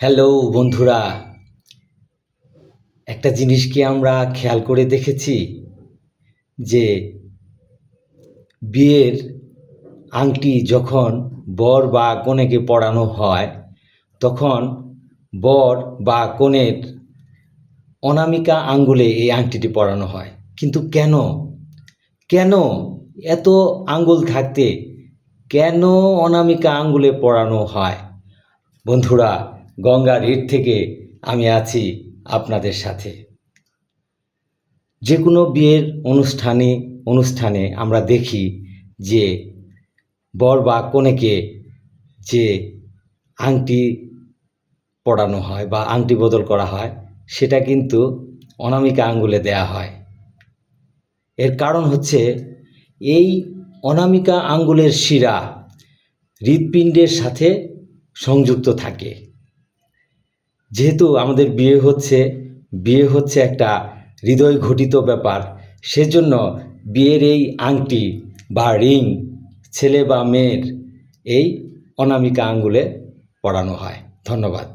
Hello বন্ধুরা, একটা জিনিস কি আমরা খেয়াল করে দেখেছি যে বিয়ের আংটি যখন বর বা কনেকে পরানো হয় তখন বর বা কনের অনামিকা আঙ্গুলে এই আংটিটি পরানো হয়। কিন্তু কেন কেন এত আঙ্গুল থাকতে কেন অনামিকা আঙ্গুলে পরানো হয়? বন্ধুরা, গঙ্গা তীর থেকে আমি আছি আপনাদের সাথে। যে কোনো বিয়ের অনুষ্ঠানে আমরা দেখি যে বর বা কনেকে যে আংটি পরানো হয় বা আংটি বদল করা হয়, সেটা কিন্তু অনামিকা আঙ্গুলে দেয়া হয়। এর কারণ হচ্ছে এই অনামিকা আঙ্গুলের শিরা হৃৎপিণ্ডের সাথে সংযুক্ত থাকে। যেহেতু আমাদের বিয়ে হচ্ছে একটা হৃদয় ঘটিত ব্যাপার, সেজন্য বিয়ের এই আংটি বা রিং ছেলে বা মেয়ের এই অনামিকা আঙ্গুলে পরানো হয়। ধন্যবাদ।